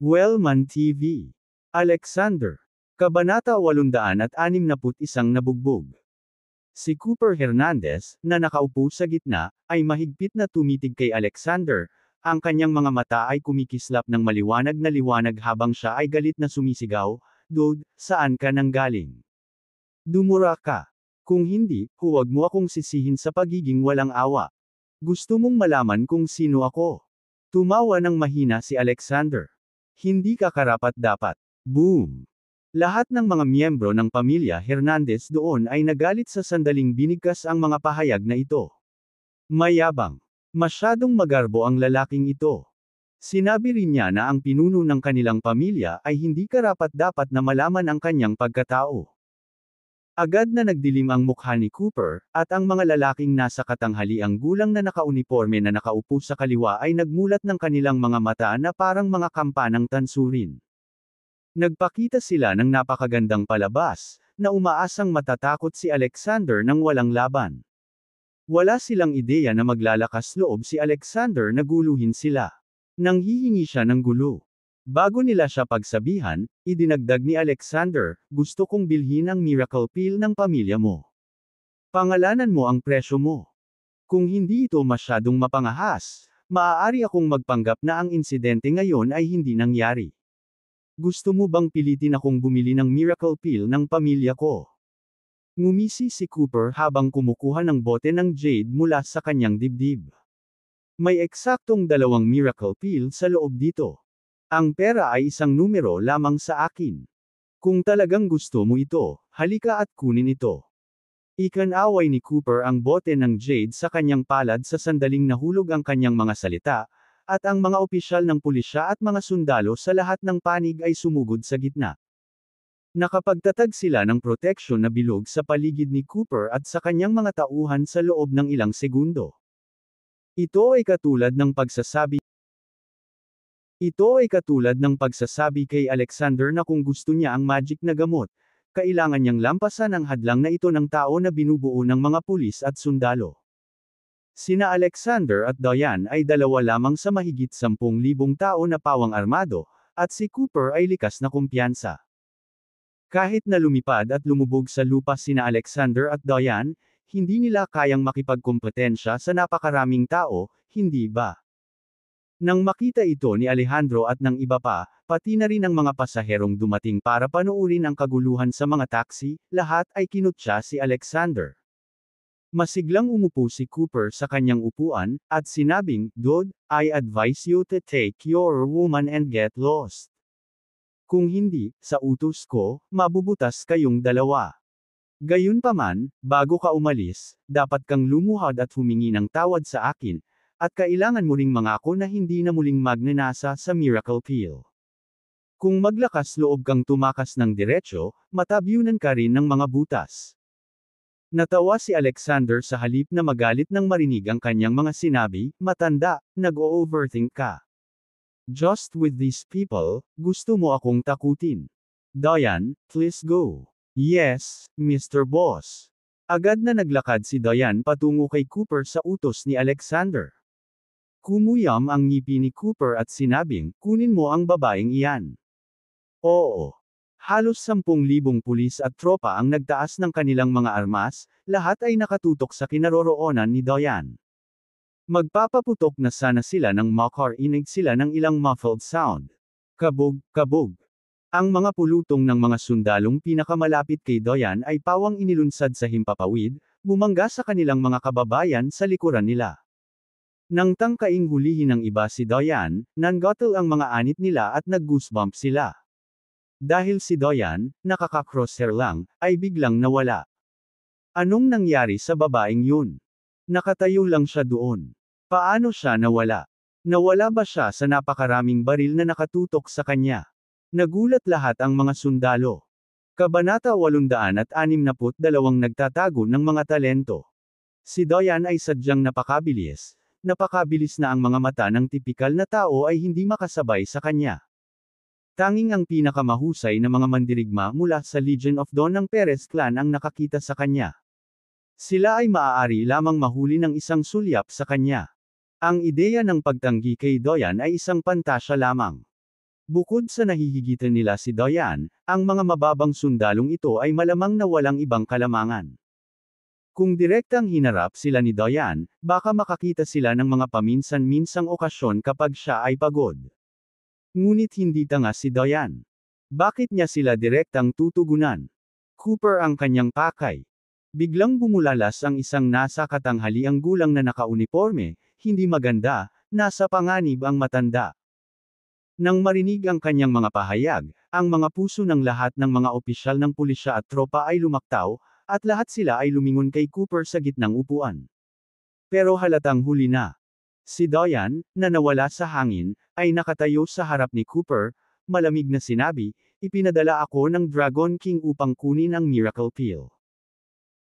Wellman TV. Alexander. Kabanata 861 Nabugbog. Si Cooper Hernandez, na nakaupo sa gitna, ay mahigpit na tumitig kay Alexander, ang kanyang mga mata ay kumikislap ng maliwanag na liwanag habang siya ay galit na sumisigaw, "Dude, saan ka nanggaling? Dumura ka. Kung hindi, huwag mo akong sisihin sa pagiging walang awa. Gusto mong malaman kung sino ako?" Tumawa ng mahina si Alexander. "Hindi ka karapat-dapat." Boom! Lahat ng mga miyembro ng pamilya Hernandez doon ay nagalit sa sandaling binigkas ang mga pahayag na ito. Mayabang. Masyadong magarbo ang lalaking ito. Sinabi rin niya na ang pinuno ng kanilang pamilya ay hindi karapat-dapat na malaman ang kanyang pagkatao. Agad na nagdilim ang mukha ni Cooper, at ang mga lalaking nasa katanghaliang gulang na nakauniporme na nakaupo sa kaliwa ay nagmulat ng kanilang mga mata na parang mga kampanang tansurin. Nagpakita sila ng napakagandang palabas, na umaasang matatakot si Alexander nang walang laban. Wala silang ideya na maglalakas loob si Alexander na guluhin sila. Nanghihingi siya ng gulo. Bago nila siya pagsabihan, idinagdag ni Alexander, "Gusto kong bilhin ang miracle pill ng pamilya mo. Pangalanan mo ang presyo mo. Kung hindi ito masyadong mapangahas, maaari akong magpanggap na ang insidente ngayon ay hindi nangyari. Gusto mo bang pilitin akong bumili ng miracle pill ng pamilya ko?" Ngumisi si Cooper habang kumukuha ng bote ng jade mula sa kanyang dibdib. May eksaktong 2 miracle pill sa loob dito. Ang pera ay isang numero lamang sa akin. Kung talagang gusto mo ito, halika at kunin ito. Ikinaway ni Cooper ang bote ng jade sa kanyang palad sa sandaling nahulog ang kanyang mga salita, at ang mga opisyal ng pulisya at mga sundalo sa lahat ng panig ay sumugod sa gitna. Nakapagtatag sila ng proteksyon na bilog sa paligid ni Cooper at sa kanyang mga tauhan sa loob ng ilang segundo. Ito ay katulad ng pagsasabi kay Alexander na kung gusto niya ang magic na gamot, kailangan niyang lampasan ang hadlang na ito ng tao na binubuo ng mga pulis at sundalo. Sina Alexander at Diane ay dalawa lamang sa mahigit 10,000 tao na pawang armado, at si Cooper ay likas na kumpiyansa. Kahit na lumipad at lumubog sa lupa sina Alexander at Diane, hindi nila kayang makipagkompetensya sa napakaraming tao, hindi ba? Nang makita ito ni Alejandro at ng iba pa, pati na rin ang mga pasaherong dumating para panoorin ang kaguluhan sa mga taxi, lahat ay kinutya si Alexander. Masiglang umupo si Cooper sa kanyang upuan, at sinabing, "Dude, I advise you to take your woman and get lost. Kung hindi, sa utos ko, mabubutas kayong dalawa. Gayunpaman, bago ka umalis, dapat kang lumuhad at humingi ng tawad sa akin, at kailangan mo ring mangako na hindi na muling magnanasa sa miracle pill. Kung maglakas loob kang tumakas ng diretsyo, matabyunan ka rin ng mga butas." Natawa si Alexander sa halip na magalit nang marinig ang kanyang mga sinabi, "Matanda, nag-o-overthink ka. Just with these people, gusto mo akong takutin. Diane, please go." "Yes, Mr. Boss." Agad na naglakad si Diane patungo kay Cooper sa utos ni Alexander. Kumuyam ang ngipi ni Cooper at sinabing, "Kunin mo ang babaeng iyan." Oo. Halos 10,000 pulis at tropa ang nagtaas ng kanilang mga armas, lahat ay nakatutok sa kinaroroonan ni Diane. Magpapaputok na sana sila nang makarinig sila ng ilang muffled sound. Kabog, kabog. Ang mga pulutong ng mga sundalong pinakamalapit kay Diane ay pawang inilunsad sa himpapawid, bumangga sa kanilang mga kababayan sa likuran nila. Nang tangkaing hulihin ng iba si Diane, nanggotel ang mga anit nila at nag-goosebump sila. Dahil si Diane, nakaka-crosshair lang, ay biglang nawala. Anong nangyari sa babaeng yun? Nakatayo lang siya doon. Paano siya nawala? Nawala ba siya sa napakaraming baril na nakatutok sa kanya? Nagulat lahat ang mga sundalo. Kabanata 862 Nagtatago ng mga talento. Si Diane ay sadyang napakabilis na ang mga mata ng tipikal na tao ay hindi makasabay sa kanya. Tanging ang pinakamahusay na mga mandirigma mula sa Legion of Dawn ng Perez clan ang nakakita sa kanya. Sila ay maaari lamang mahuli ng isang sulyap sa kanya. Ang ideya ng pagtanggi kay Diane ay isang pantasya lamang. Bukod sa nahihigitan nila si Diane, ang mga mababang sundalong ito ay malamang na walang ibang kalamangan. Kung direktang hinarap sila ni Diane, baka makakita sila ng mga paminsan-minsang okasyon kapag siya ay pagod. Ngunit hindi tanga si Diane. Bakit niya sila direktang tutugunan? Cooper ang kanyang pakay. Biglang bumulalas ang isang nasa katanghaliang gulang na nakauniforme, hindi maganda, nasa panganib ang matanda. Nang marinig ang kanyang mga pahayag, ang mga puso ng lahat ng mga opisyal ng pulisya at tropa ay lumaktaw, at lahat sila ay lumingon kay Cooper sa gitnang upuan. Pero halatang huli na. Si Diane, na nawala sa hangin, ay nakatayo sa harap ni Cooper, malamig na sinabi, "Ipinadala ako ng Dragon King upang kunin ang Miracle Pill."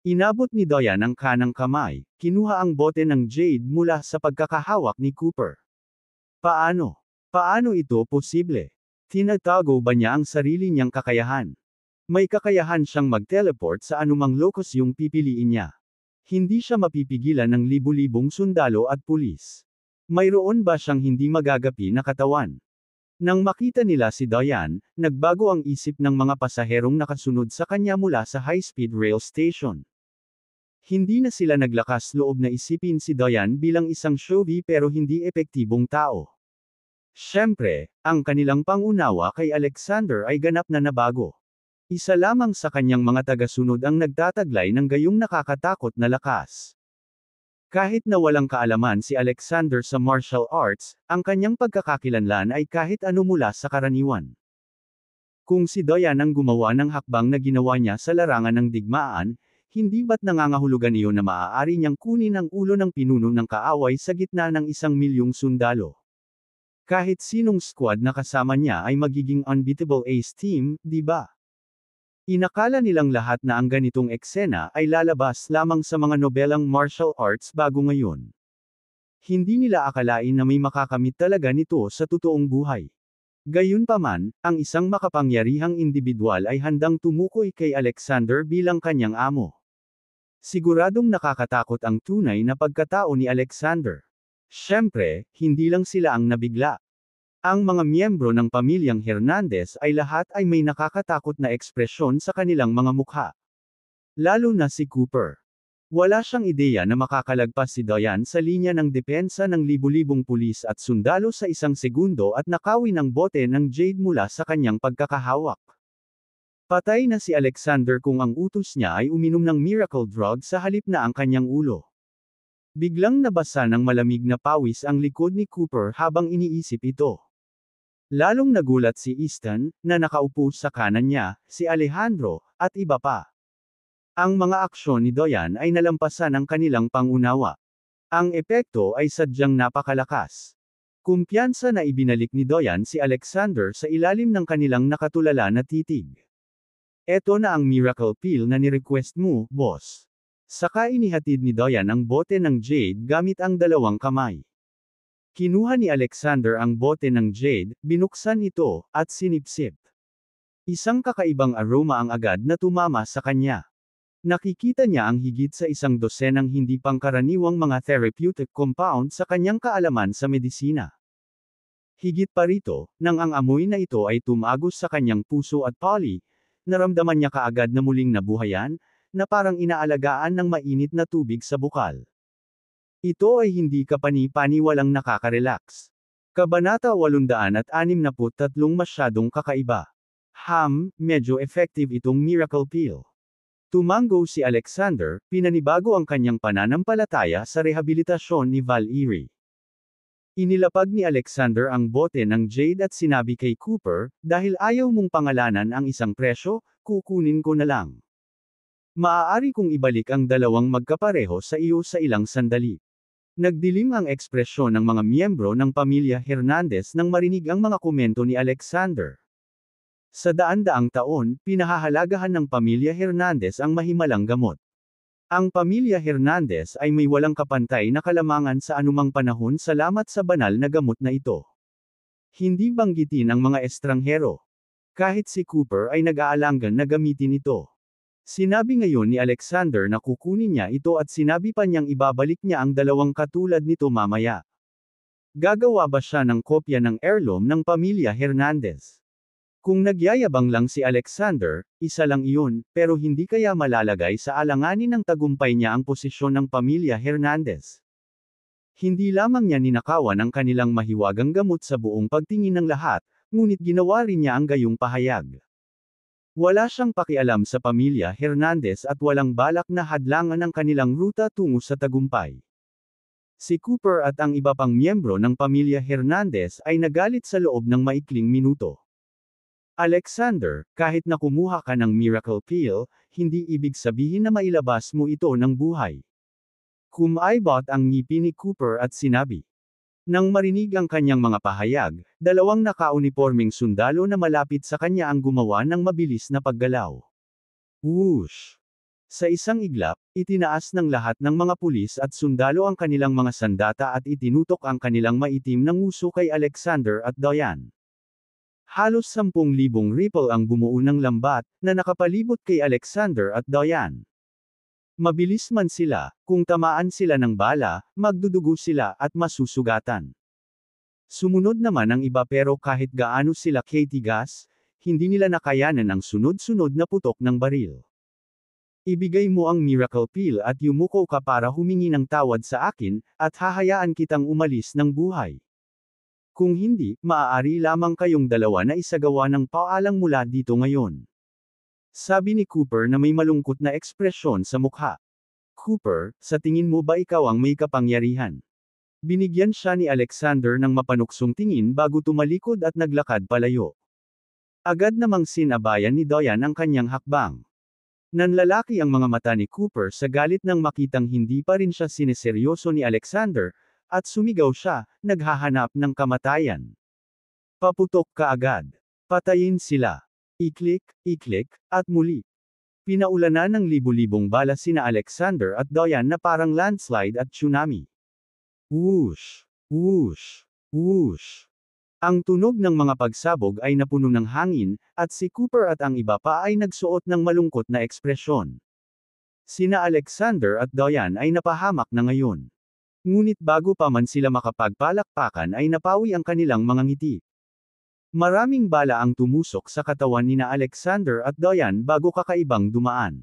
Inabot ni Diane ang kanang kamay, kinuha ang bote ng jade mula sa pagkakahawak ni Cooper. Paano? Paano ito posible? Tinatago ba niya ang sarili niyang kakayahan? May kakayahan siyang mag-teleport sa anumang locus yung pipiliin niya. Hindi siya mapipigilan ng libu-libong sundalo at pulis. Mayroon ba siyang hindi magagapi na katawan? Nang makita nila si Diane, nagbago ang isip ng mga pasaherong nakasunod sa kanya mula sa high-speed rail station. Hindi na sila naglakas loob na isipin si Diane bilang isang showy pero hindi epektibong tao. Siyempre, ang kanilang pangunawa kay Alexander ay ganap na nabago. Isa lamang sa kanyang mga tagasunod ang nagtataglay ng gayong nakakatakot na lakas. Kahit na walang kaalaman si Alexander sa martial arts, ang kanyang pagkakakilanlan ay kahit ano mula sa karaniwan. Kung si Diane ang gumawa ng hakbang na ginawa niya sa larangan ng digmaan, hindi ba't nangangahulugan iyon na maaari niyang kunin ang ulo ng pinuno ng kaaway sa gitna ng 1,000,000 sundalo? Kahit sinong squad na kasama niya ay magiging unbeatable ace team, di ba? Inakala nilang lahat na ang ganitong eksena ay lalabas lamang sa mga nobelang martial arts bago ngayon. Hindi nila akalain na may makakamit talaga nito sa totoong buhay. Gayunpaman, ang isang makapangyarihang individual ay handang tumukoy kay Alexander bilang kanyang amo. Siguradong nakakatakot ang tunay na pagkatao ni Alexander. Siyempre, hindi lang sila ang nabigla. Ang mga miyembro ng pamilyang Hernandez ay lahat ay may nakakatakot na ekspresyon sa kanilang mga mukha. Lalo na si Cooper. Wala siyang ideya na makakalagpas si Diane sa linya ng depensa ng libu-libong pulis at sundalo sa 1 segundo at nakawin ang bote ng jade mula sa kanyang pagkakahawak. Patay na si Alexander kung ang utos niya ay uminom ng miracle drug sa halip na ang kanyang ulo. Biglang nabasa ng malamig na pawis ang likod ni Cooper habang iniisip ito. Lalong nagulat si Easton, na nakaupo sa kanan niya, si Alejandro, at iba pa. Ang mga aksyon ni Diane ay nalampasan ang kanilang pangunawa. Ang epekto ay sadyang napakalakas. Kumpiyansa na ibinalik ni Diane si Alexander sa ilalim ng kanilang nakatulala na titig. Eto na ang miracle pill na ni-request mo, boss. Saka inihatid ni Diane ang bote ng jade gamit ang dalawang kamay. Kinuha ni Alexander ang bote ng jade, binuksan ito, at sinipsip. Isang kakaibang aroma ang agad na tumama sa kanya. Nakikita niya ang higit sa 100 hindi pangkaraniwang mga therapeutic compound sa kanyang kaalaman sa medisina. Higit pa rito, nang ang amoy na ito ay tumagos sa kanyang puso at pali, naramdaman niya kaagad na muling nabuhayan, na parang inaalagaan ng mainit na tubig sa bukal. Ito ay hindi kapani-paniwalang nakaka-relax. Kabanata 863 masyadong kakaiba. Medyo effective itong miracle pill. Tumango si Alexander, pinanibago ang kanyang pananampalataya sa rehabilitasyon ni Val Erie. Inilapag ni Alexander ang bote ng jade at sinabi kay Cooper, "Dahil ayaw mong pangalanan ang isang presyo, kukunin ko na lang. Maaari kong ibalik ang dalawang magkapareho sa iyo sa ilang sandali." Nagdilim ang ekspresyon ng mga miyembro ng pamilya Hernandez nang marinig ang mga komento ni Alexander. Sa daan-daang taon, pinahahalagahan ng pamilya Hernandez ang mahimalang gamot. Ang pamilya Hernandez ay may walang kapantay na kalamangan sa anumang panahon salamat sa banal na gamot na ito. Hindi banggitin ang mga estranghero. Kahit si Cooper ay nag-aalangan na gamitin ito. Sinabi ngayon ni Alexander na kukunin niya ito at sinabi pa niyang ibabalik niya ang dalawang katulad nito mamaya. Gagawa ba siya ng kopya ng heirloom ng pamilya Hernandez? Kung nagyayabang lang si Alexander, isa lang iyon, pero hindi kaya malalagay sa alanganin ng tagumpay niya ang posisyon ng pamilya Hernandez. Hindi lamang niya ninakawan ang kanilang mahiwagang gamot sa buong pagtingin ng lahat, ngunit ginawa rin niya ang gayong pahayag. Wala siyang pakialam sa pamilya Hernandez at walang balak na hadlangan ang kanilang ruta tungo sa tagumpay. Si Cooper at ang iba pang miyembro ng pamilya Hernandez ay nagalit sa loob ng maikling minuto. Alexander, kahit na kumuha ka ng miracle pill, hindi ibig sabihin na mailabas mo ito ng buhay. Kumaibot ang ngipin ni Cooper at sinabi. Nang marinig ang kanyang mga pahayag, dalawang nakaunipormeng sundalo na malapit sa kanya ang gumawa ng mabilis na paggalaw. Whoosh! Sa isang iglap, itinaas ng lahat ng mga pulis at sundalo ang kanilang mga sandata at itinutok ang kanilang maitim na nguso kay Alexander at Diane. Halos 10,000 ripple ang bumuo ng lambat, na nakapalibot kay Alexander at Diane. Mabilis man sila, kung tamaan sila ng bala, magdudugo sila at masusugatan. Sumunod naman ang iba pero kahit gaano sila katigas, hindi nila nakayanan ang sunod-sunod na putok ng baril. Ibigay mo ang miracle pill at yumuko ka para humingi ng tawad sa akin, at hahayaan kitang umalis ng buhay. Kung hindi, maaari lamang kayong dalawa na isagawa ng paalang mula dito ngayon. Sabi ni Cooper na may malungkot na ekspresyon sa mukha. Cooper, sa tingin mo ba ikaw ang may kapangyarihan? Binigyan siya ni Alexander ng mapanuksong tingin bago tumalikod at naglakad palayo. Agad namang sinabayan ni Diane ang kanyang hakbang. Nanlalaki ang mga mata ni Cooper sa galit nang makitang hindi pa rin siya sineseryoso ni Alexander, at sumigaw siya, naghahanap ng kamatayan. Paputok ka agad. Patayin sila. Iklik, iklik, at muli. Pinaulanan ng libu-libong bala sina Alexander at Diane na parang landslide at tsunami. Whoosh! Whoosh! Whoosh! Ang tunog ng mga pagsabog ay napuno ng hangin, at si Cooper at ang iba pa ay nagsuot ng malungkot na ekspresyon. Sina Alexander at Diane ay napahamak na ngayon. Ngunit bago pa man sila makapagpalakpakan ay napawi ang kanilang mga ngiti. Maraming bala ang tumusok sa katawan nina Alexander at Diane bago kakaibang dumaan.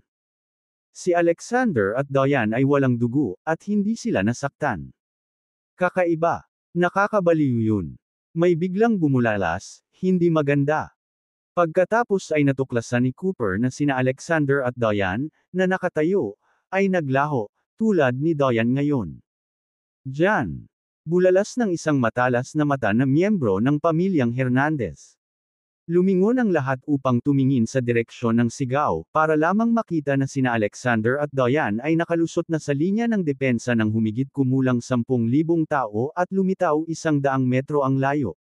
Si Alexander at Diane ay walang dugo, at hindi sila nasaktan. Kakaiba. Nakakabaliw yun. May biglang bumulalas, hindi maganda. Pagkatapos ay natuklasan ni Cooper na sina Alexander at Diane, na nakatayo, ay naglaho, tulad ni Diane ngayon. Diyan. Bulalas ng isang matalas na mata na miyembro ng pamilyang Hernandez. Lumingon ang lahat upang tumingin sa direksyon ng sigaw, para lamang makita na sina Alexander at Diane ay nakalusot na sa linya ng depensa ng humigit kumulang 10,000 tao at lumitaw 100 metro ang layo.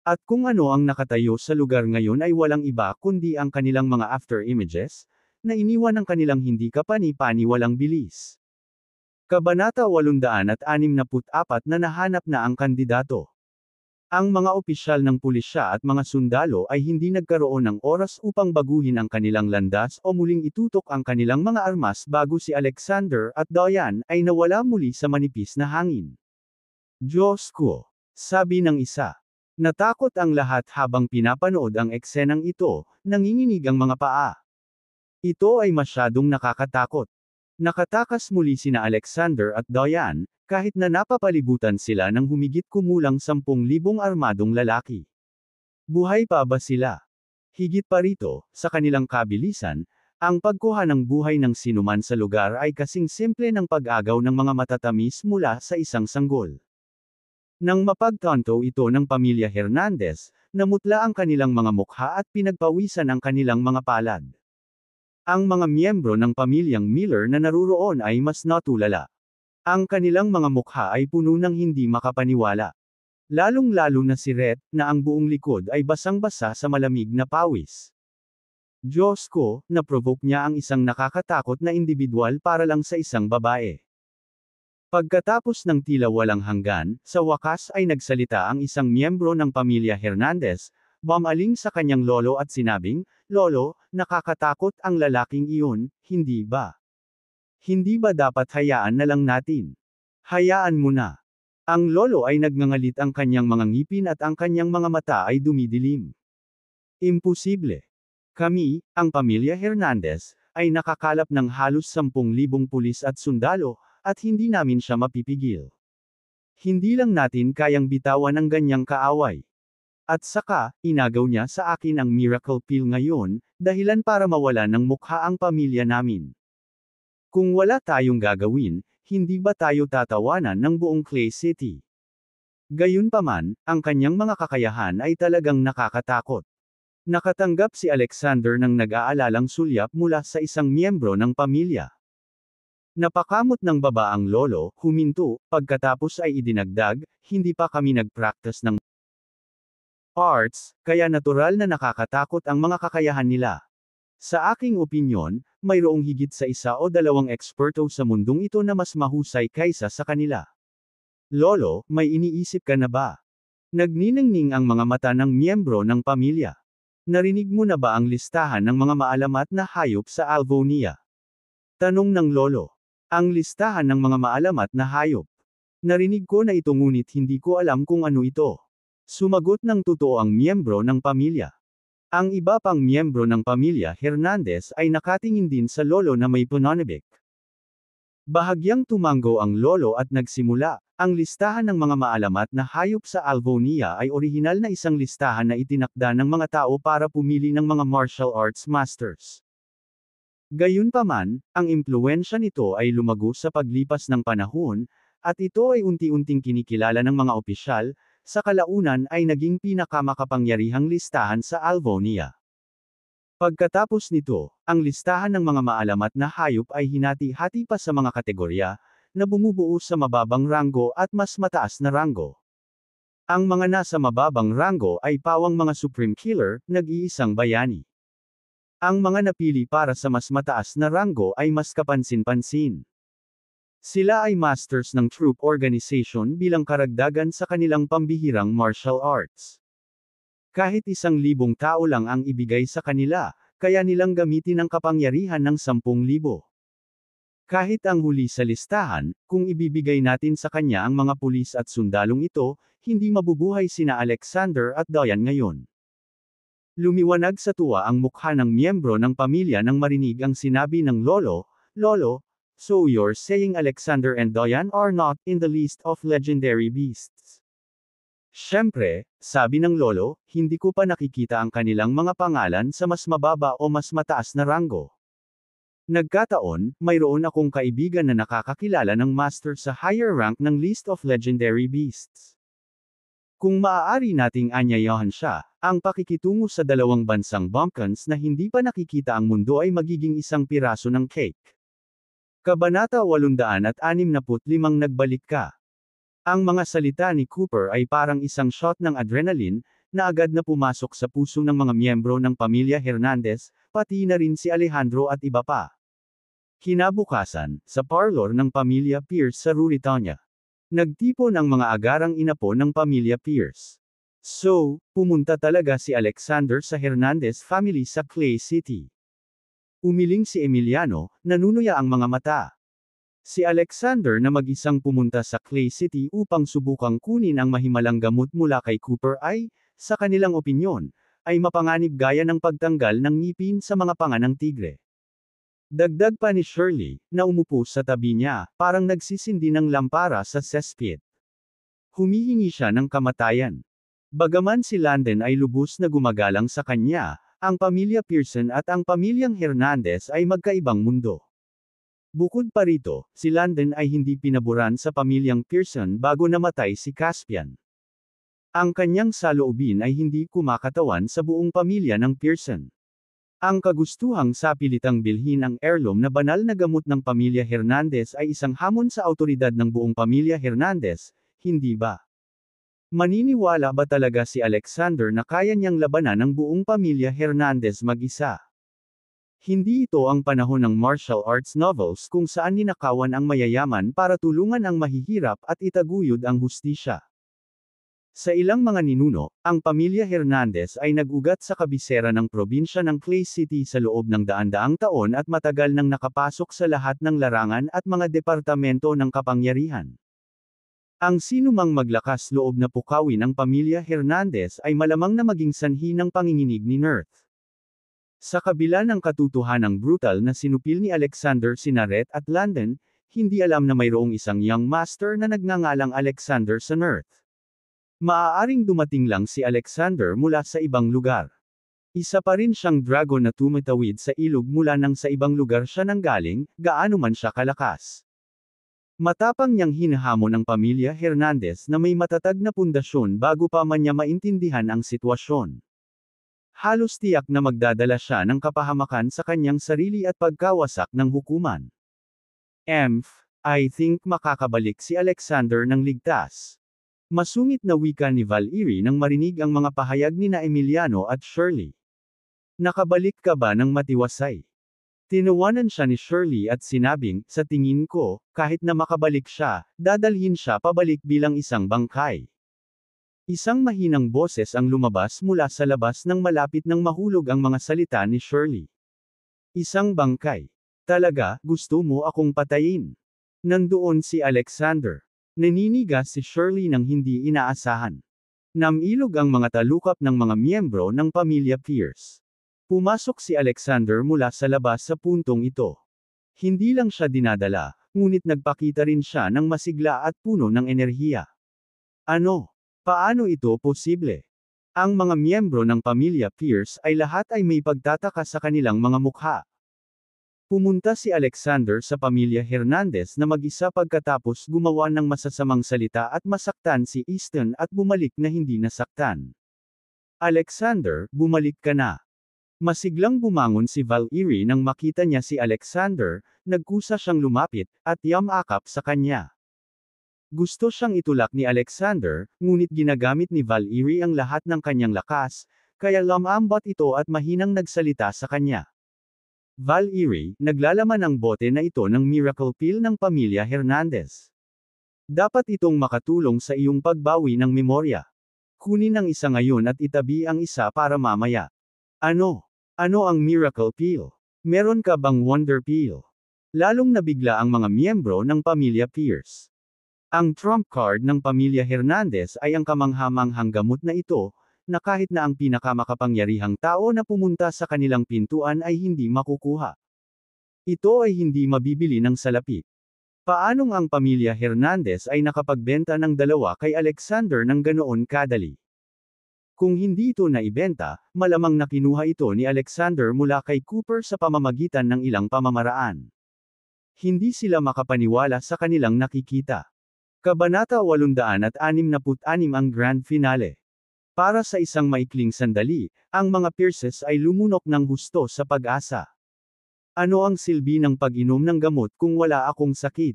At kung ano ang nakatayo sa lugar ngayon ay walang iba kundi ang kanilang mga after images, na iniwan ng kanilang hindi kapani-paniwalang bilis. Kabanata 864 na nahanap na ang kandidato. Ang mga opisyal ng pulisya at mga sundalo ay hindi nagkaroon ng oras upang baguhin ang kanilang landas o muling itutok ang kanilang mga armas bago si Alexander at Diane ay nawala muli sa manipis na hangin. Diyos ko! Sabi ng isa. Natakot ang lahat habang pinapanood ang eksenang ito, nanginginig ang mga paa. Ito ay masyadong nakakatakot. Nakatakas muli sina Alexander at Diane, kahit na napapalibutan sila ng humigit kumulang 10,000 armadong lalaki. Buhay pa ba sila? Higit pa rito, sa kanilang kabilisan, ang pagkuha ng buhay ng sinuman sa lugar ay kasing simple ng pag-agaw ng mga matatamis mula sa isang sanggol. Nang mapagtanto ito ng pamilya Hernandez, namutla ang kanilang mga mukha at pinagpawisan ang kanilang mga palad. Ang mga miyembro ng pamilyang Miller na naruroon ay mas natulala. Ang kanilang mga mukha ay puno ng hindi makapaniwala. Lalong-lalo na si Rhett, na ang buong likod ay basang-basa sa malamig na pawis. Diyos ko, na-provoke niya ang isang nakakatakot na individual para lang sa isang babae. Pagkatapos ng tila walang hanggan, sa wakas ay nagsalita ang isang miyembro ng pamilya Hernandez, bumaling sa kanyang lolo at sinabing, "Lolo, nakakatakot ang lalaking iyon, hindi ba? Hindi ba dapat hayaan na lang natin? Hayaan mo na." Ang lolo ay nagngangalit, ang kanyang mga ngipin at ang kanyang mga mata ay dumidilim. Imposible. Kami, ang pamilya Hernandez, ay nakakalap ng halos 10,000 pulis at sundalo, at hindi namin siya mapipigil. Hindi lang natin kayang bitawan ang ganyang kaaway. At saka, inagaw niya sa akin ang miracle pill ngayon, dahilan para mawala ng mukha ang pamilya namin. Kung wala tayong gagawin, hindi ba tayo tatawanan ng buong Clay City? Gayunpaman, ang kanyang mga kakayahan ay talagang nakakatakot. Nakatanggap si Alexander ng nag-aalalang sulyap mula sa isang miyembro ng pamilya. Napakamot ng babaang lolo, huminto, pagkatapos ay idinagdag, hindi pa kami nag-practice ng arts, kaya natural na nakakatakot ang mga kakayahan nila. Sa aking opinyon, mayroong higit sa 1 o 2 eksperto sa mundong ito na mas mahusay kaysa sa kanila. Lolo, may iniisip ka na ba? Nagniningning ang mga mata ng miyembro ng pamilya. Narinig mo na ba ang listahan ng mga maalamat na hayop sa Alvonia? Tanong ng lolo. Ang listahan ng mga maalamat na hayop. Narinig ko na ito ngunit hindi ko alam kung ano ito. Sumagot ng totoo ang miyembro ng pamilya. Ang iba pang miyembro ng pamilya Hernandez ay nakatingin din sa lolo na may pananabik. Bahagyang tumango ang lolo at nagsimula. Ang listahan ng mga maalamat na hayop sa Alvonia ay orihinal na isang listahan na itinakda ng mga tao para pumili ng mga martial arts masters. Gayunpaman, ang impluwensya nito ay lumago sa paglipas ng panahon, at ito ay unti-unting kinikilala ng mga opisyal, sa kalaunan ay naging pinakamakapangyarihang listahan sa Alvonia. Pagkatapos nito, ang listahan ng mga maalamat na hayop ay hinati-hati pa sa mga kategorya, na bumubuo sa mababang ranggo at mas mataas na ranggo. Ang mga nasa mababang ranggo ay pawang mga supreme killer, nag-iisang bayani. Ang mga napili para sa mas mataas na ranggo ay mas kapansin-pansin. Sila ay masters ng troop organization bilang karagdagan sa kanilang pambihirang martial arts. Kahit 1,000 tao lang ang ibigay sa kanila, kaya nilang gamitin ang kapangyarihan ng 10,000. Kahit ang huli sa listahan, kung ibibigay natin sa kanya ang mga pulis at sundalong ito, hindi mabubuhay sina Alexander at Diane ngayon. Lumiwanag sa tuwa ang mukha ng miyembro ng pamilya nang marinig ang sinabi ng lolo, "Lolo, so you're saying Alexander and Diane are not in the list of legendary beasts?" Siyempre, sabi ng lolo, hindi ko pa nakikita ang kanilang mga pangalan sa mas mababa o mas mataas na ranggo. Nagkataon, mayroon akong kaibigan na nakakakilala ng master sa higher rank ng list of legendary beasts. Kung maaari nating anyayahan siya, ang pakikitungo sa 2 bansang bumpkins na hindi pa nakikita ang mundo ay magiging isang piraso ng cake. Kabanata 865 Nagbalik ka. Ang mga salita ni Cooper ay parang isang shot ng adrenaline, na agad na pumasok sa puso ng mga miyembro ng pamilya Hernandez, pati na rin si Alejandro at iba pa. Kinabukasan, sa parlor ng pamilya Pierce sa Ruritania. Nagtipon ang mga agarang inapo ng pamilya Pierce. So, pumunta talaga si Alexander sa Hernandez family sa Clay City. Umiling si Emiliano, nanunuya ang mga mata. Si Alexander na mag-isang pumunta sa Clay City upang subukang kunin ang mahimalang gamot mula kay Cooper ay, sa kanilang opinyon, ay mapanganib gaya ng pagtanggal ng ngipin sa mga panga ng tigre. Dagdag pa ni Shirley, na umupo sa tabi niya, parang nagsisindi ng lampara sa cesspit. Humihingi siya ng kamatayan. Bagaman si Landon ay lubos na gumagalang sa kanya, ang pamilya Pearson at ang pamilyang Hernandez ay magkaibang mundo. Bukod pa rito, si Landon ay hindi pinaboran sa pamilyang Pearson bago namatay si Caspian. Ang kanyang saloobin ay hindi kumakatawan sa buong pamilya ng Pearson. Ang kagustuhang sapilitang bilhin ang heirloom na banal na gamot ng pamilya Hernandez ay isang hamon sa awtoridad ng buong pamilya Hernandez, hindi ba? Maniniwala ba talaga si Alexander na kaya niyang labanan ang buong pamilya Hernandez mag-isa? Hindi ito ang panahon ng martial arts novels kung saan ninakawan ang mayayaman para tulungan ang mahihirap at itaguyod ang hustisya. Sa ilang mga ninuno, ang pamilya Hernandez ay nag-ugat sa kabisera ng probinsya ng Clay City sa loob ng daan-daang taon at matagal nang nakapasok sa lahat ng larangan at mga departamento ng kapangyarihan. Ang sinumang maglakas loob na pukawin ang pamilya Hernandez ay malamang na maging sanhi ng panginginig ni Nerth. Sa kabila ng katotohanang brutal na sinupil ni Alexander Sinaret at London, hindi alam na mayroong isang young master na nagngangalang Alexander sa Nerth. Maaaring dumating lang si Alexander mula sa ibang lugar. Isa pa rin siyang dragon na tumatawid sa ilog mula nang sa ibang lugar siya nanggaling, gaano man siya kalakas. Matapang niyang hinahamon ang pamilya Hernandez na may matatag na pundasyon bago pa man niya maintindihan ang sitwasyon. Halos tiyak na magdadala siya ng kapahamakan sa kanyang sarili at pagkawasak ng hukuman. I think makakabalik si Alexander ng ligtas. Masungit na wika ni Val-Iri nang marinig ang mga pahayag ni na Emiliano at Shirley. Nakabalik ka ba ng matiwasay? Tinawanan siya ni Shirley at sinabing, sa tingin ko, kahit na makabalik siya, dadalhin siya pabalik bilang isang bangkay. Isang mahinang boses ang lumabas mula sa labas nang malapit nang mahulog ang mga salita ni Shirley. Isang bangkay. Talaga, gusto mo akong patayin? Nandoon si Alexander. Naninigas si Shirley nang hindi inaasahan. Namilog ang mga talukap ng mga miyembro ng pamilya Pierce. Pumasok si Alexander mula sa labas sa puntong ito. Hindi lang siya dinadala, ngunit nagpakita rin siya ng masigla at puno ng enerhiya. Ano? Paano ito posible? Ang mga miyembro ng pamilya Pierce ay lahat ay may pagtataka sa kanilang mga mukha. Pumunta si Alexander sa pamilya Hernandez na mag-isa pagkatapos gumawa ng masasamang salita at masaktan si Easton at bumalik na hindi nasaktan. Alexander, bumalik ka na. Masiglang bumangon si Val-Iri nang makita niya si Alexander, nagkusa siyang lumapit, at yamakap sa kanya. Gusto siyang itulak ni Alexander, ngunit ginagamit ni Val-Iri ang lahat ng kanyang lakas, kaya lumambot ito at mahinang nagsalita sa kanya. Val-Iri, naglalaman ang bote na ito ng miracle pill ng pamilya Hernandez. Dapat itong makatulong sa iyong pagbawi ng memorya. Kunin ang isa ngayon at itabi ang isa para mamaya. Ano? Ano ang miracle pill? Meron ka bang wonder pill? Lalong nabigla ang mga miyembro ng pamilya Pierce. Ang trump card ng pamilya Hernandez ay ang kamanghamanghang gamot na ito, na kahit na ang pinakamakapangyarihang tao na pumunta sa kanilang pintuan ay hindi makukuha. Ito ay hindi mabibili ng salapi. Paanong ang pamilya Hernandez ay nakapagbenta ng dalawa kay Alexander ng ganoon kadali? Kung hindi ito naibenta, malamang nakinuha ito ni Alexander mula kay Cooper sa pamamagitan ng ilang pamamaraan. Hindi sila makapaniwala sa kanilang nakikita. Kabanata 866 ang grand finale. Para sa isang maikling sandali, ang mga Pierces ay lumunok ng husto sa pag-asa. Ano ang silbi ng pag-inom ng gamot kung wala akong sakit?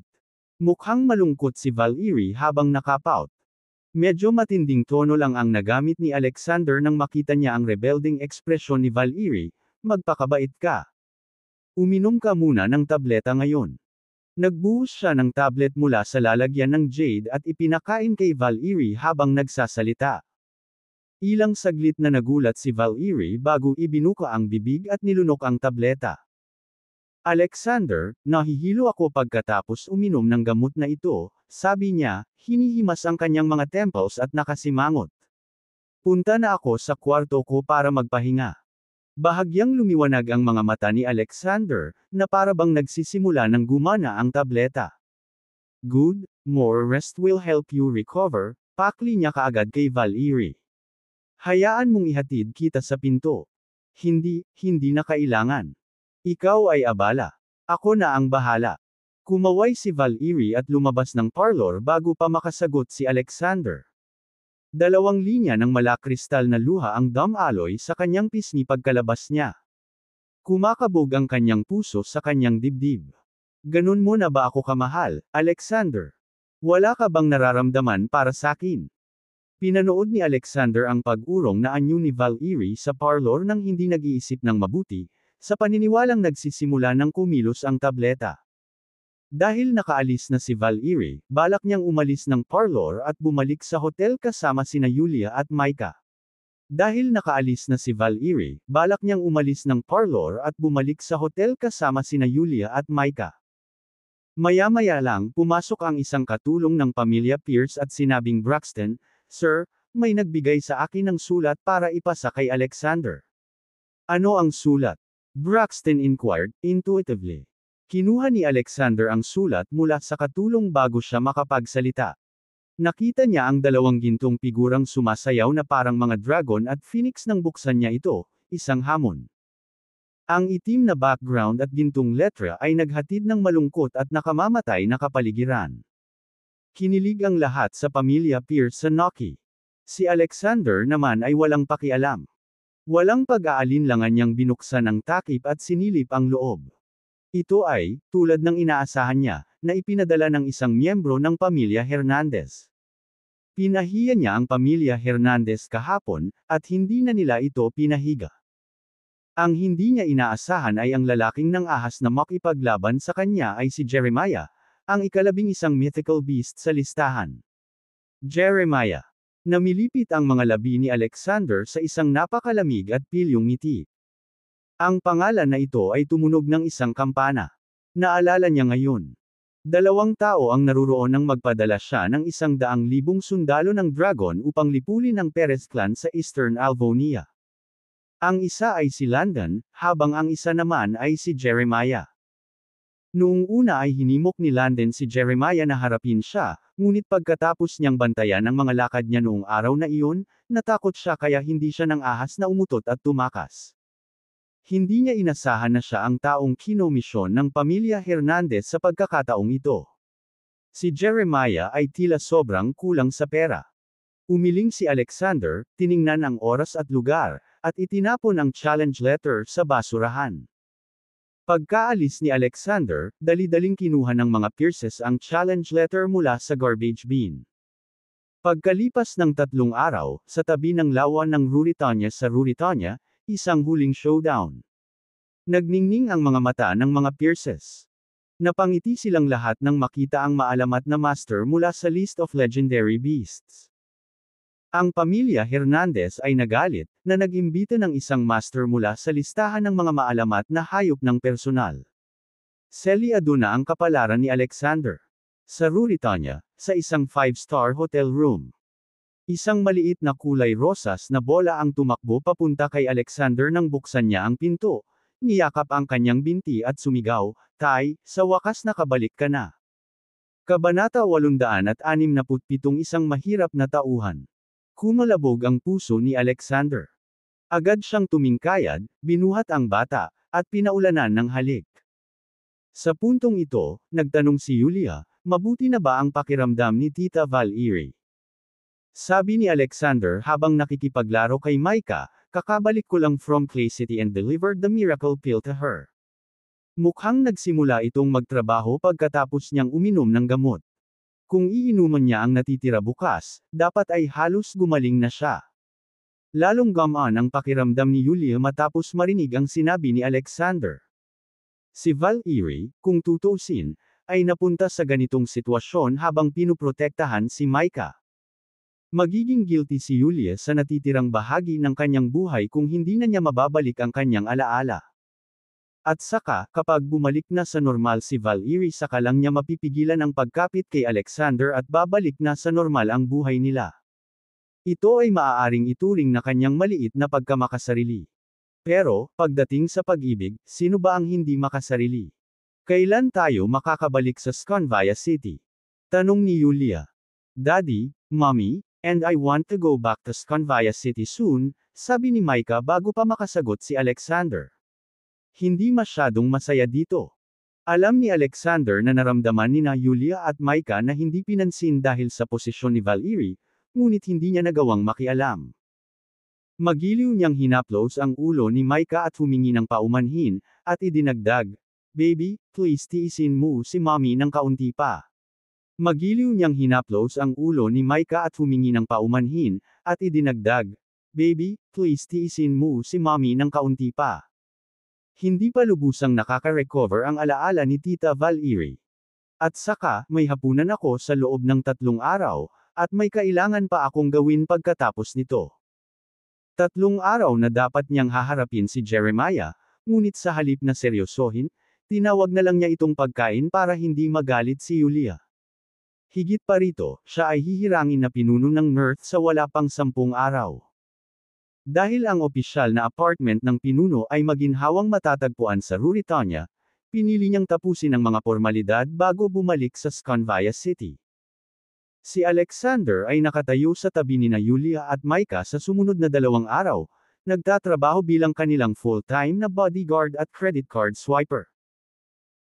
Mukhang malungkot si Val-Iri habang nakapout. Medyo matinding tono lang ang nagamit ni Alexander nang makita niya ang rebelding ekspresyon ni Val-Iri, magpakabait ka. Uminom ka muna ng tableta ngayon. Nagbuhos siya ng tablet mula sa lalagyan ng jade at ipinakain kay Val-Iri habang nagsasalita. Ilang saglit na nagulat si Val-Iri bago ibinuka ang bibig at nilunok ang tableta. Alexander, nahihilo ako pagkatapos uminom ng gamot na ito, sabi niya, hinihimas ang kanyang mga temples at nakasimangot. Punta na ako sa kwarto ko para magpahinga. Bahagyang lumiwanag ang mga mata ni Alexander, na para bang nagsisimula ng gumana ang tableta. Good, more rest will help you recover, pakli niya kaagad kay Val-Iri. Hayaan mong ihatid kita sa pinto. Hindi na kailangan. Ikaw ay abala. Ako na ang bahala. Kumaway si Val-Iri at lumabas ng parlor bago pa makasagot si Alexander. Dalawang linya ng malakristal na luha ang damaloy sa kanyang pisngi pagkalabas niya. Kumakabog ang kanyang puso sa kanyang dibdib. Ganun mo na ba ako kamahal, Alexander? Wala ka bang nararamdaman para sakin? Pinanood ni Alexander ang pag-urong na anyo ni Val-Iri sa parlor nang hindi nag-iisip ng mabuti, sa paniniwalang nagsisimula ng kumilos ang tableta. Dahil nakaalis na si Val-Iri, balak niyang umalis ng parlor at bumalik sa hotel kasama sina Yulia at Micah. Dahil nakaalis na si Val-Iri, balak niyang umalis ng parlor at bumalik sa hotel kasama sina Yulia at Micah. Maya-maya lang, pumasok ang isang katulong ng pamilya Pierce at sinabing Braxton, "Sir, may nagbigay sa akin ng sulat para ipasa kay Alexander." "Ano ang sulat?" Braxton inquired, intuitively. Kinuha ni Alexander ang sulat mula sa katulong bago siya makapagsalita. Nakita niya ang dalawang gintong figurang sumasayaw na parang mga dragon at phoenix nang buksan niya ito, isang hamon. Ang itim na background at gintong letra ay naghatid ng malungkot at nakamamatay na kapaligiran. Kinilig ang lahat sa pamilya Pierce sa Noki. Si Alexander naman ay walang pakialam. Walang pag-aalinlangan niyang binuksan ang takip at sinilip ang loob. Ito ay, tulad ng inaasahan niya, na ipinadala ng isang miyembro ng pamilya Hernandez. Pinahiya niya ang pamilya Hernandez kahapon, at hindi na nila ito pinahiga. Ang hindi niya inaasahan ay ang lalaking nang ahas na makipaglaban sa kanya ay si Jeremiah, ang ika-11 mythical beast sa listahan. Jeremiah. Namilipit ang mga labi ni Alexander sa isang napakalamig at pilyong ngiti. Ang pangalan na ito ay tumunog ng isang kampana. Naalala niya ngayon. 2 tao ang naruroon nang magpadala siya ng 100,000 sundalo ng dragon upang lipulin ang Perez clan sa Eastern Alvonia. Ang isa ay si Landon, habang ang isa naman ay si Jeremiah. Noong una ay hinimok ni Landon si Jeremiah na harapin siya, ngunit pagkatapos niyang bantayan ang mga lakad niya noong araw na iyon, natakot siya kaya hindi siya nang ahas na umutot at tumakas. Hindi niya inasahan na siya ang taong kinomisyon ng pamilya Hernandez sa pagkakataong ito. Si Jeremiah ay tila sobrang kulang sa pera. Umiling si Alexander, tiningnan ang oras at lugar, at itinapon ang challenge letter sa basurahan. Pagkaalis ni Alexander, dali-daling kinuha ng mga Pierces ang challenge letter mula sa garbage bin. Pagkalipas ng 3 araw, sa tabi ng lawa ng Ruritania sa Ruritania, isang huling showdown. Nagningning ang mga mata ng mga Pierces. Napangiti silang lahat nang makita ang maalamat na master mula sa list of legendary beasts. Ang pamilya Hernandez ay nagalit, na nag-imbita ng isang master mula sa listahan ng mga maalamat na hayop ng personal. Selyado na ang kapalaran ni Alexander. Sa Ruritania, sa isang 5-star hotel room. Isang maliit na kulay rosas na bola ang tumakbo papunta kay Alexander nang buksan niya ang pinto. Niyakap ang kanyang binti at sumigaw, "Tay, sa wakas nakabalik ka na." Kabanata 867 Isang mahirap na tauhan. Kumalabog ang puso ni Alexander. Agad siyang tumingkayad, binuhat ang bata, at pinaulanan ng halik. Sa puntong ito, nagtanong si Yulia, "Mabuti na ba ang pakiramdam ni Tita Val-Iri?" Sabi ni Alexander habang nakikipaglaro kay Micah, "Kakabalik ko lang from Clay City and delivered the miracle pill to her." Mukhang nagsimula itong magtrabaho pagkatapos niyang uminom ng gamot. Kung iinuman niya ang natitira bukas, dapat ay halos gumaling na siya. Lalong gamaan ang pakiramdam ni Yulia matapos marinig ang sinabi ni Alexander. Si Val-Iri, kung tutuusin, ay napunta sa ganitong sitwasyon habang pinuprotektahan si Micah. Magiging guilty si Yulia sa natitirang bahagi ng kanyang buhay kung hindi na niya mababalik ang kanyang alaala. At saka, kapag bumalik na sa normal si Val-Iri saka lang niya mapipigilan ang pagkapit kay Alexander at babalik na sa normal ang buhay nila. Ito ay maaaring ituring na kanyang maliit na pagkamakasarili. Pero, pagdating sa pag-ibig, sino ba ang hindi makasarili? Kailan tayo makakabalik sa Sconvia City? Tanong ni Yulia. "Daddy, Mommy, and I want to go back to Sconvia City soon," sabi ni Micah bago pa makasagot si Alexander. Hindi masyadong masaya dito. Alam ni Alexander na naramdaman nina Yulia at Micah na hindi pinansin dahil sa posisyon ni Val-Iri, ngunit hindi niya nagawang makialam. Magiliw niyang hinaplos ang ulo ni Micah at humingi ng paumanhin, at idinagdag, "Baby, please tiisin mo si Mommy ng kaunti pa." Magiliw niyang hinaplos ang ulo ni Micah at humingi ng paumanhin, at idinagdag, "Baby, please tiisin mo si Mommy ng kaunti pa." Hindi pa lubusang nakaka-recover ang alaala ni Tita Val-Iri. At saka, may hapunan ako sa loob ng 3 araw, at may kailangan pa akong gawin pagkatapos nito. 3 araw na dapat niyang haharapin si Jeremiah, ngunit sa halip na seryosohin, Tinawag na lang niya itong pagkain para hindi magalit si Yulia. Higit pa rito, siya ay hihirangin na pinuno ng Mirth sa wala pang 10 araw. Dahil ang opisyal na apartment ng pinuno ay maginhawang matatagpuan sa Ruritania, pinili niyang tapusin ang mga formalidad bago bumalik sa Skanvaya City. Si Alexander ay nakatayo sa tabi ni Yulia at Micah sa sumunod na 2 araw, nagtatrabaho bilang kanilang full-time na bodyguard at credit card swiper.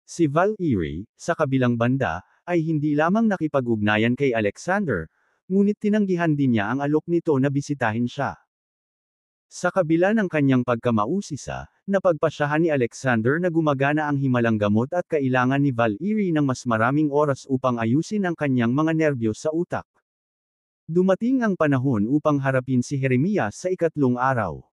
Si Valerie, sa kabilang banda, ay hindi lamang nakipag-ugnayan kay Alexander, ngunit tinanggihan din niya ang alok nito na bisitahin siya. Sa kabila ng kanyang pagkamausisa, napagpasyahan ni Alexander na gumagana ang himalang gamot at kailangan ni Valerie ng mas maraming oras upang ayusin ang kanyang mga nerbiyos sa utak. Dumating ang panahon upang harapin si Jeremias sa 3 araw.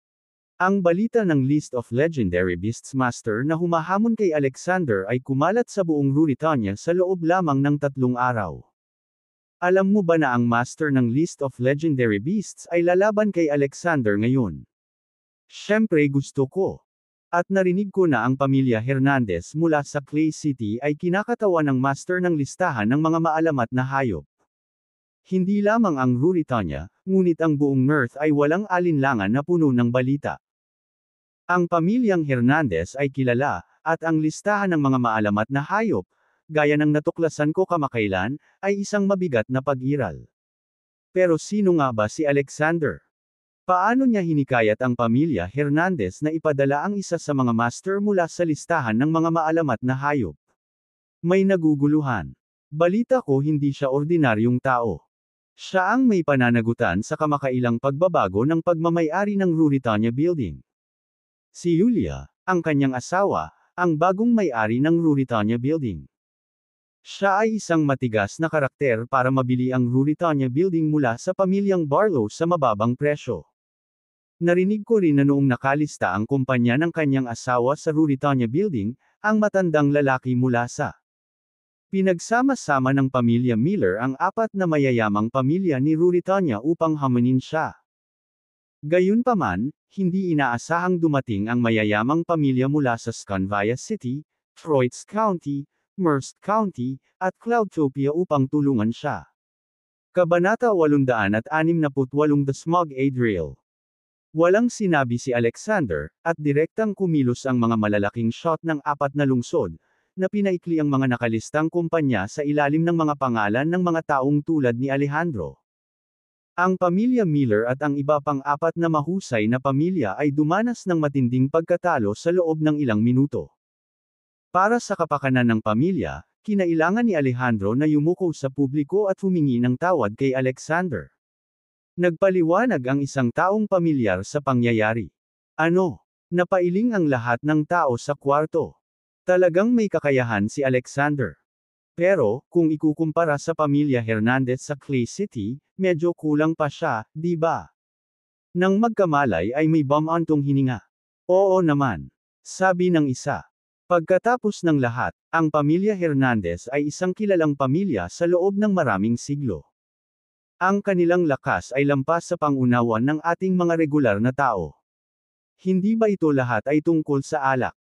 Ang balita ng List of Legendary Beasts Master na humahamon kay Alexander ay kumalat sa buong Ruritania sa loob lamang ng 3 araw. Alam mo ba na ang master ng List of Legendary Beasts ay lalaban kay Alexander ngayon? Siyempre gusto ko. At narinig ko na ang pamilya Hernandez mula sa Clay City ay kinakatawan ng master ng listahan ng mga maalamat na hayop. Hindi lamang ang Ruritania, ngunit ang buong Mirth ay walang alinlangan na puno ng balita. Ang pamilyang Hernandez ay kilala, at ang listahan ng mga maalamat na hayop, gaya ng natuklasan ko kamakailan, ay isang mabigat na pag-iral. Pero sino nga ba si Alexander? Paano niya hinikayat ang pamilya Hernandez na ipadala ang isa sa mga master mula sa listahan ng mga maalamat na hayop? May naguguluhan. Balita ko hindi siya ordinaryong tao. Siya ang may pananagutan sa kamakailang pagbabago ng pagmamay-ari ng Ruritania Building. Si Yulia, ang kanyang asawa, ang bagong may-ari ng Ruritania Building. Siya ay isang matigas na karakter para mabili ang Ruritania Building mula sa pamilyang Barlow sa mababang presyo. Narinig ko rin na noong nakalista ang kumpanya ng kanyang asawa sa Ruritania Building, ang matandang lalaki mula sa pinagsama-sama ng pamilya Miller ang 4 na mayayamang pamilya ni Ruritania upang hamunin siya. Gayunpaman, hindi inaasahang dumating ang mayayamang pamilya mula sa Skanvaya City, Troitsk County, Merced County, at Cloudtopia upang tulungan siya. Kabanata 868 The Smog Aid Rail. Walang sinabi si Alexander, at direktang kumilos ang mga malalaking shot ng 4 na lungsod, na pinaikli ang mga nakalistang kumpanya sa ilalim ng mga pangalan ng mga taong tulad ni Alejandro. Ang pamilya Miller at ang iba pang 4 na mahusay na pamilya ay dumanas ng matinding pagkatalo sa loob ng ilang minuto. Para sa kapakanan ng pamilya, kinailangan ni Alejandro na yumuko sa publiko at humingi ng tawad kay Alexander. Nagpaliwanag ang isang taong pamilyar sa pangyayari. Ano? Napailing ang lahat ng tao sa kwarto. Talagang may kakayahan si Alexander. Pero, kung ikukumpara sa pamilya Hernandez sa Clay City, medyo kulang pa siya, di ba? Nang magkamalay ay may bumantong hininga. Oo naman. Sabi ng isa. Pagkatapos ng lahat, ang pamilya Hernandez ay isang kilalang pamilya sa loob ng maraming siglo. Ang kanilang lakas ay lampas sa pangunawan ng ating mga regular na tao. Hindi ba ito lahat ay tungkol sa alak?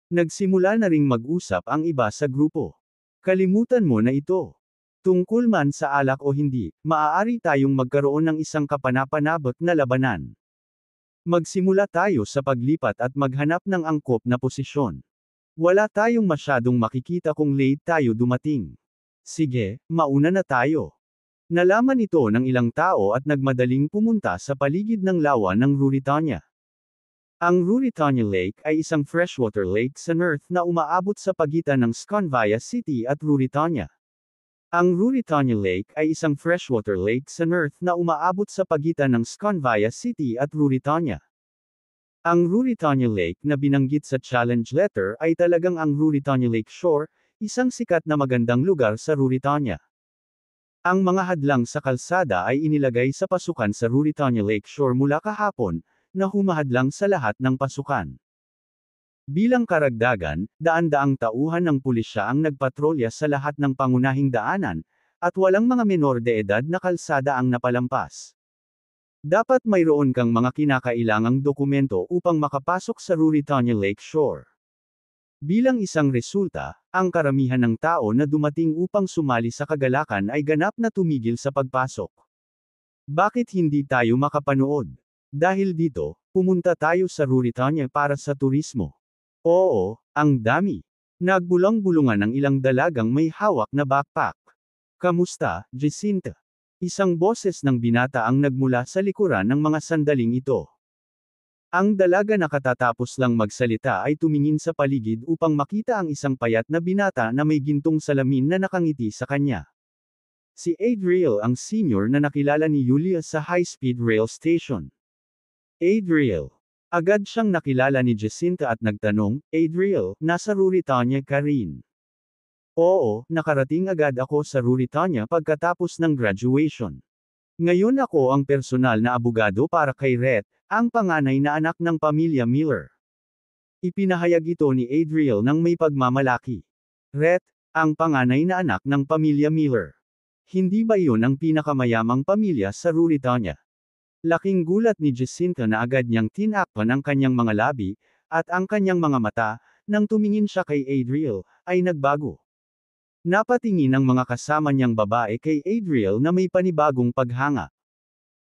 Nagsimula na ring mag-usap ang iba sa grupo. Kalimutan mo na ito. Tungkol man sa alak o hindi, maaari tayong magkaroon ng isang kapanapanabot na labanan. Magsimula tayo sa paglipat at maghanap ng angkop na posisyon. Wala tayong masyadong makikita kung late tayo dumating. Sige, mauna na tayo. Nalaman ito ng ilang tao at nagmadaling pumunta sa paligid ng lawa ng Ruritania. Ang Ruritania Lake ay isang freshwater lake sa Mirth na umaabot sa pagitan ng Skanvaya City at Ruritania. Ang Ruritania Lake ay isang freshwater lake sa Mirth na umaabot sa pagitan ng Skanvaya City at Ruritania. Ang Ruritania Lake na binanggit sa challenge letter ay talagang ang Ruritania Lake Shore, isang sikat na magandang lugar sa Ruritania. Ang mga hadlang sa kalsada ay inilagay sa pasukan sa Ruritania Lake Shore mula kahapon, na humahadlang sa lahat ng pasukan. Bilang karagdagan, daan-daang tauhan ng pulisya ang nagpatrolya sa lahat ng pangunahing daanan, at walang mga menor de edad na kalsada ang napalampas. Dapat mayroon kang mga kinakailangang dokumento upang makapasok sa Ruritania Lake Shore. Bilang isang resulta, ang karamihan ng tao na dumating upang sumali sa kagalakan ay ganap na tumigil sa pagpasok. Bakit hindi tayo makapanood? Dahil dito, pumunta tayo sa Ruritania para sa turismo. Oo, ang dami. Nagbulang-bulungan ang ilang dalagang may hawak na backpack. Kamusta, Jacinta? Isang boses ng binata ang nagmula sa likuran ng mga sandaling ito. Ang dalaga na katatapos lang magsalita ay tumingin sa paligid upang makita ang isang payat na binata na may gintong salamin na nakangiti sa kanya. Si Adriel ang senior na nakilala ni Julia sa high-speed rail station. Adriel. Agad siyang nakilala ni Jacinta at nagtanong, Adriel, nasa Ruritania ka rin? Oo, nakarating agad ako sa Ruritania pagkatapos ng graduation. Ngayon ako ang personal na abogado para kay Rhett, ang panganay na anak ng pamilya Miller. Ipinahayag ito ni Adriel ng may pagmamalaki. Rhett, ang panganay na anak ng pamilya Miller. Hindi ba iyon ang pinakamayamang pamilya sa Ruritania? Laking gulat ni Jacinta na agad niyang tinakpan ang kanyang mga labi, at ang kanyang mga mata, nang tumingin siya kay Adriel, ay nagbago. Napatingin ang mga kasama niyang babae kay Adriel na may panibagong paghanga.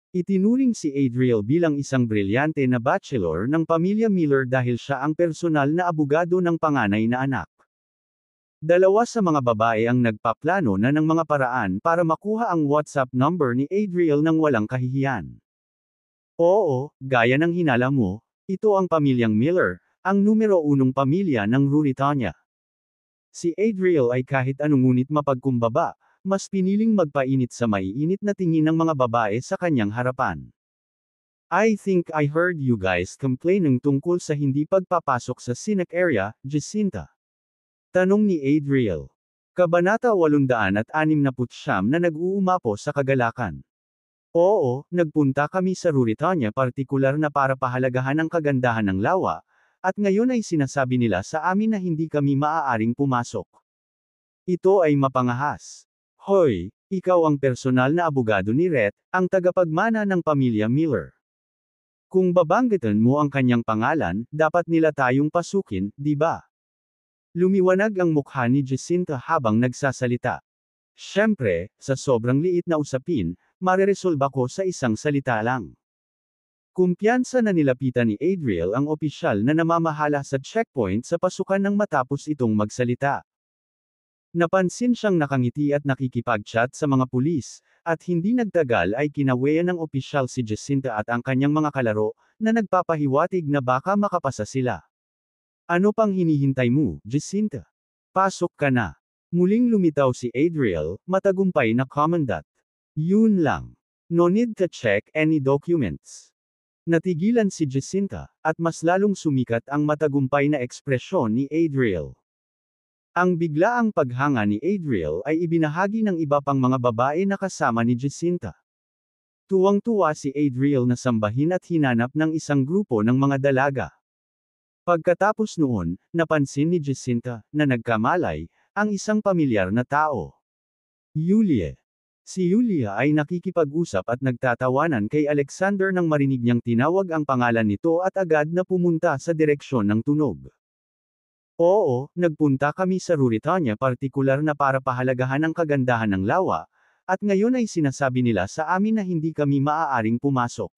Itinuring si Adriel bilang isang brilyante na bachelor ng pamilya Miller dahil siya ang personal na abogado ng panganay na anak. Dalawa sa mga babae ang nagpaplano na ng mga paraan para makuha ang WhatsApp number ni Adriel nang walang kahihiyan. Oo, gaya ng hinala mo, ito ang pamilyang Miller, ang numero 1 pamilya ng Ruritania. Si Adriel ay kahit anong ngunit mapagkumbaba, mas piniling magpainit sa maiinit na tingin ng mga babae sa kanyang harapan. I think I heard you guys complaining tungkol sa hindi pagpapasok sa scenic area, Jacinta. Tanong ni Adriel. Kabanata 869 na nag-uumapo sa kagalakan. Oo, nagpunta kami sa Ruritania partikular na para pahalagahan ang kagandahan ng lawa, at ngayon ay sinasabi nila sa amin na hindi kami maaaring pumasok. Ito ay mapangahas. Hoy, ikaw ang personal na abogado ni Rhett, ang tagapagmana ng pamilya Miller. Kung babanggitin mo ang kanyang pangalan, dapat nila tayong pasukin, di ba? Lumiwanag ang mukha ni Jacinta habang nagsasalita. Siyempre, sa sobrang liit na usapin, mareresolba ko sa isang salita lang. Kumpiyansa na nilapitan ni Adriel ang opisyal na namamahala sa checkpoint sa pasukan nang matapos itong magsalita. Napansin siyang nakangiti at nakikipag-chat sa mga pulis, at hindi nagtagal ay kinaweyan ng opisyal si Jacinta at ang kanyang mga kalaro, na nagpapahiwatig na baka makapasa sila. Ano pang hinihintay mo, Jacinta? Pasok ka na. Muling lumitaw si Adriel, matagumpay na commandant. Yun lang. No need to check any documents. Natigilan si Jacinta, at mas lalong sumikat ang matagumpay na ekspresyon ni Adriel. Ang biglaang paghanga ni Adriel ay ibinahagi ng iba pang mga babae na kasama ni Jacinta. Tuwang-tuwa si Adriel na sambahin at hinanap ng isang grupo ng mga dalaga. Pagkatapos noon, napansin ni Jacinta, na nagkamalay, ang isang pamilyar na tao. Julia. Si Julia ay nakikipag-usap at nagtatawanan kay Alexander nang marinig niyang tinawag ang pangalan nito at agad na pumunta sa direksyon ng tunog. Oo, nagpunta kami sa Ruritania partikular na para pahalagahan ang kagandahan ng lawa, at ngayon ay sinasabi nila sa amin na hindi kami maaaring pumasok.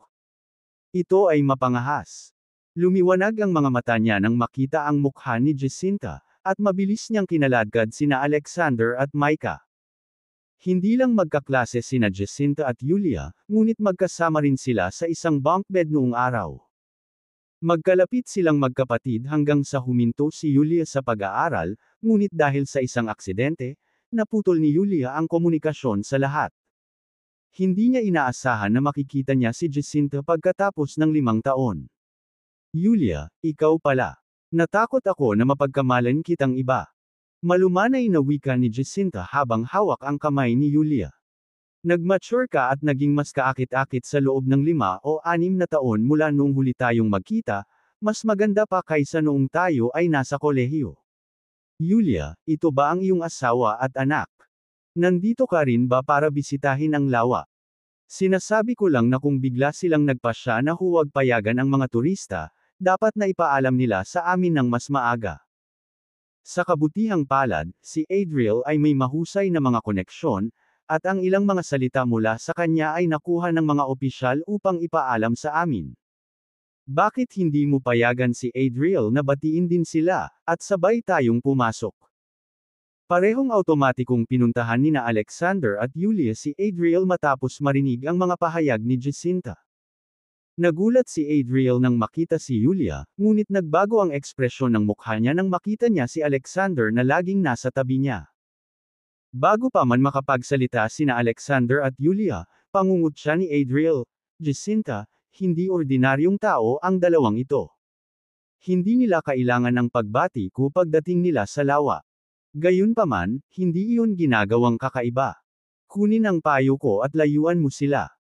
Ito ay mapangahas. Lumiwanag ang mga mata niya nang makita ang mukha ni Jacinta, at mabilis niyang kinaladkad sina Alexander at Micah. Hindi lang magkaklase sina Jacinta at Julia, ngunit magkasama rin sila sa isang bunk bed noong araw. Magkalapit silang magkapatid hanggang sa huminto si Julia sa pag-aaral, ngunit dahil sa isang aksidente, naputol ni Julia ang komunikasyon sa lahat. Hindi niya inaasahan na makikita niya si Jacinta pagkatapos ng 5 taon. Julia, ikaw pala. Natakot ako na mapagkamalan kitang iba. Malumanay na wika ni Jacinta habang hawak ang kamay ni Julia. Nag-mature ka at naging mas kaakit-akit sa loob ng 5 o 6 na taon mula noong huli tayong magkita, mas maganda pa kaysa noong tayo ay nasa kolehiyo. Julia, ito ba ang iyong asawa at anak? Nandito ka rin ba para bisitahin ang lawa? Sinasabi ko lang na kung bigla silang nagpasya na huwag payagan ang mga turista, dapat na ipaalam nila sa amin ng mas maaga. Sa kabutihang palad, si Adriel ay may mahusay na mga koneksyon, at ang ilang mga salita mula sa kanya ay nakuha ng mga opisyal upang ipaalam sa amin. Bakit hindi mo payagan si Adriel na batiin din sila, at sabay tayong pumasok? Parehong automatikong pinuntahan nina Alexander at Yulia si Adriel matapos marinig ang mga pahayag ni Jacinta. Nagulat si Adriel nang makita si Yulia, ngunit nagbago ang ekspresyon ng mukha niya nang makita niya si Alexander na laging nasa tabi niya. Bago pa man makapagsalita sina Alexander at Yulia, pangungot siya ni Adriel, "Jacinta, hindi ordinaryong tao ang dalawang ito. Hindi nila kailangan ng pagbati ko pagdating nila sa lawa. Gayunpaman, hindi iyon ginagawang kakaiba. Kunin ang payo ko at layuan mo sila."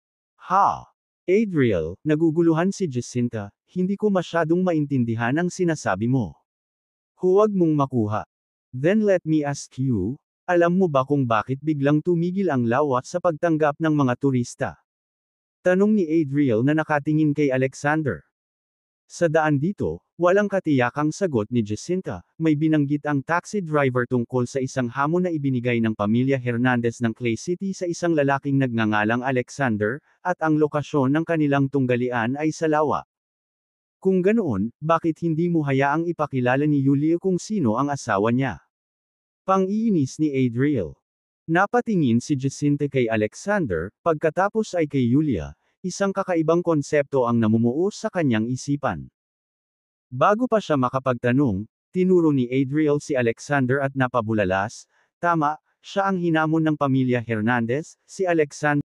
Ha! Adriel, naguguluhan si Jacinta, "Hindi ko masyadong maintindihan ang sinasabi mo. Huwag mong makuha. Then let me ask you, alam mo ba kung bakit biglang tumigil ang lawa sa pagtanggap ng mga turista?" Tanong ni Adriel na nakatingin kay Alexander. Sa daan dito, walang katiyakang sagot ni Jacinta, may binanggit ang taxi driver tungkol sa isang hamon na ibinigay ng pamilya Hernandez ng Clay City sa isang lalaking nagngangalang Alexander, at ang lokasyon ng kanilang tunggalian ay sa lawa. Kung ganoon, bakit hindi mo hayaang ipakilala ni Yulia kung sino ang asawa niya? Pang-iinis ni Adriel. Napatingin si Jacinta kay Alexander, pagkatapos ay kay Yulia. Isang kakaibang konsepto ang namumuo sa kanyang isipan. Bago pa siya makapagtanong, tinuro ni Adriel si Alexander at napabulalas, "Tama, siya ang hinamon ng pamilya Hernandez." Si Alexander